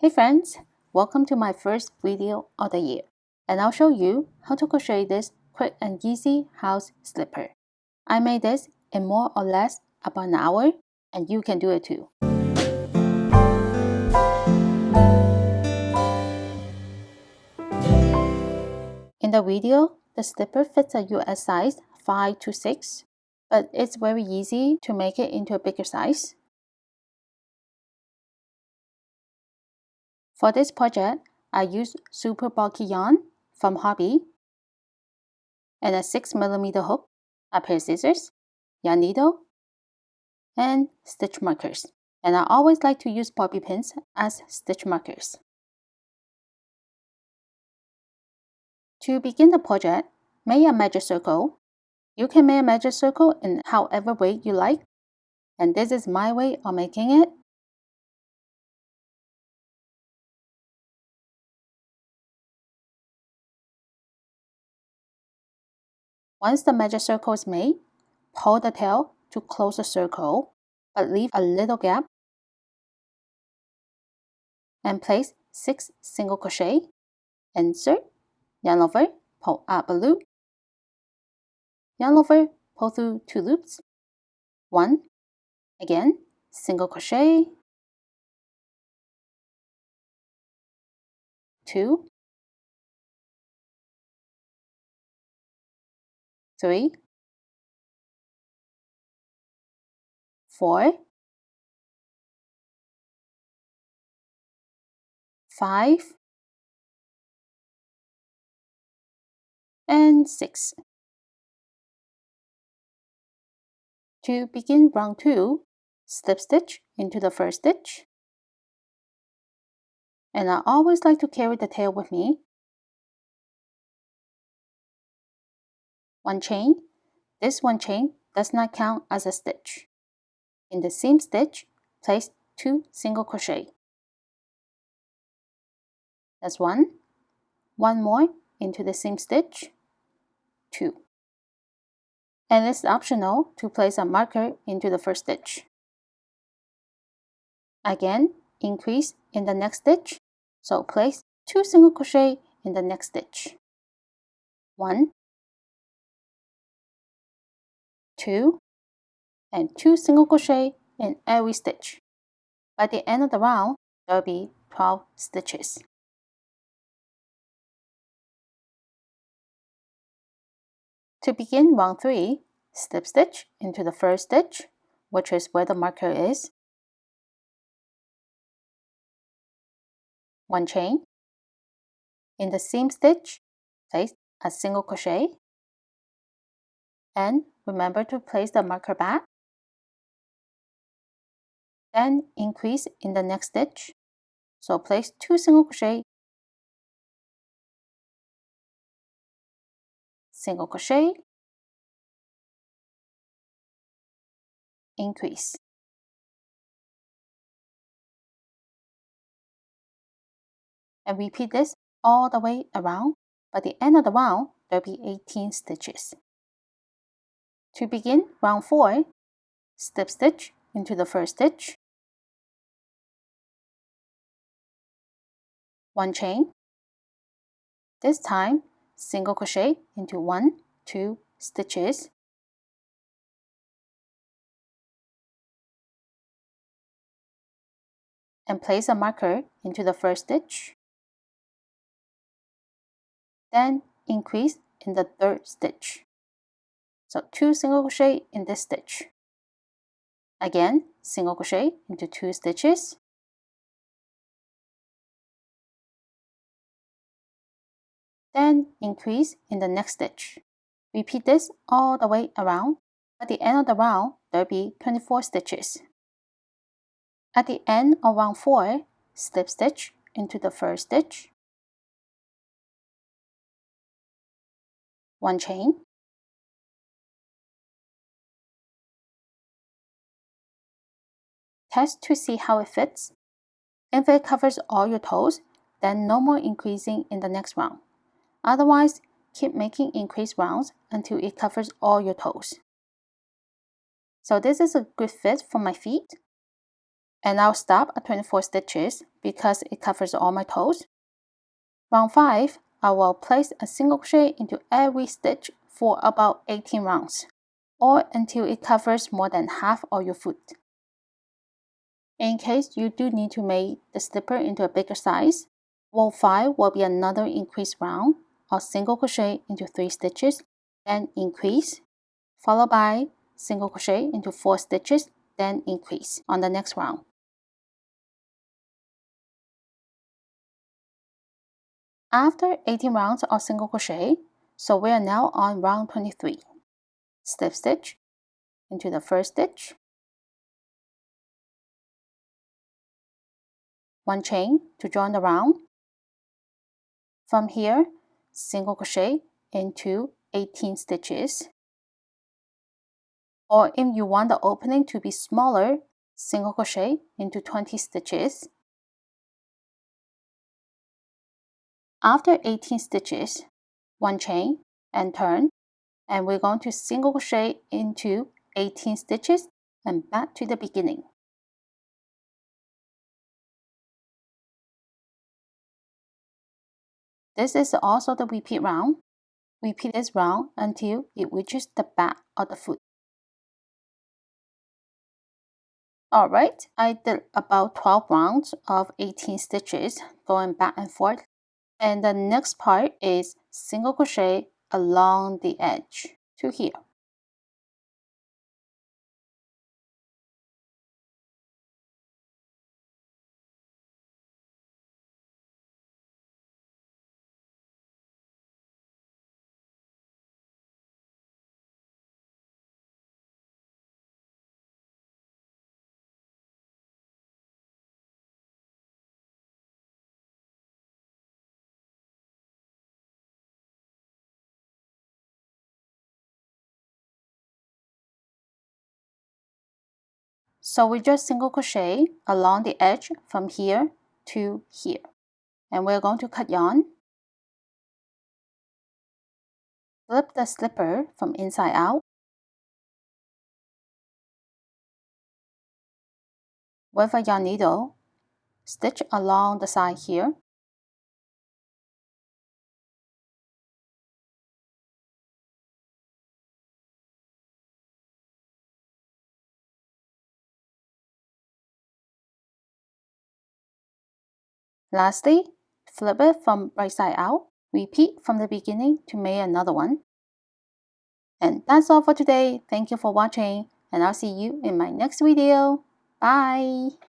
Hey friends, welcome to my first video of the year, and I'll show you how to crochet this quick and easy house slipper. I made this in more or less about an hour, and you can do it too. In the video, the slipper fits a US size 5 to 6, but it's very easy to make it into a bigger size. For this project, I used super bulky yarn from Hobby and a 6mm hook, a pair of scissors, yarn needle, and stitch markers. And I always like to use bobby pins as stitch markers. To begin the project, make a magic circle. You can make a magic circle in however way you like, and this is my way of making it. Once the magic circle is made, pull the tail to close the circle, but leave a little gap, and place 6 single crochet, insert, yarn over, pull up a loop, yarn over, pull through 2 loops, 1, again, single crochet, 2, 3, 4, 5, and 6. To begin round 2, slip stitch into the first stitch. And I always like to carry the tail with me. 1 chain. This 1 chain does not count as a stitch. In the same stitch, place 2 single crochet. That's 1. 1 more into the same stitch, 2. And it's optional to place a marker into the first stitch. Again, increase in the next stitch, so place 2 single crochet in the next stitch. 1, 2, and 2 single crochet in every stitch. By the end of the round, there will be 12 stitches. To begin round 3, slip stitch into the first stitch, which is where the marker is. 1 chain. In the same stitch, place a single crochet. And remember to place the marker back. Then increase in the next stitch. So place 2 single crochet, single crochet, increase. And repeat this all the way around. By the end of the round, there will be 18 stitches. To begin round 4, slip stitch into the first stitch, 1 chain. This time, single crochet into 1, 2 stitches. And place a marker into the first stitch. Then increase in the third stitch. So 2 single crochet in this stitch. Again, single crochet into 2 stitches. Then increase in the next stitch. Repeat this all the way around. At the end of the round, there will be 24 stitches. At the end of round 4, slip stitch into the first stitch, 1 chain, test to see how it fits. If it covers all your toes, then no more increasing in the next round. Otherwise, keep making increased rounds until it covers all your toes. So this is a good fit for my feet. And I'll stop at 24 stitches because it covers all my toes. Round 5, I will place a single crochet into every stitch for about 18 rounds, or until it covers more than half of your foot. In case you do need to make the slipper into a bigger size, row 5 will be another increase round of single crochet into 3 stitches, then increase, followed by single crochet into 4 stitches, then increase on the next round. After 18 rounds of single crochet, so we are now on round 23. Slip stitch into the first stitch, 1 chain to join the round. From here, single crochet into 18 stitches. Or if you want the opening to be smaller, single crochet into 20 stitches. After 18 stitches, 1 chain and turn, and we're going to single crochet into 18 stitches and back to the beginning. This is also the repeat round. Repeat this round until it reaches the back of the foot. Alright, I did about 12 rounds of 18 stitches going back and forth. And the next part is single crochet along the edge to here. So we just single crochet along the edge from here to here. And we're going to cut yarn. Flip the slipper from inside out. With a yarn needle, stitch along the side here. Lastly, flip it from right side out. Repeat from the beginning to make another one. And that's all for today. Thank you for watching, and I'll see you in my next video. Bye!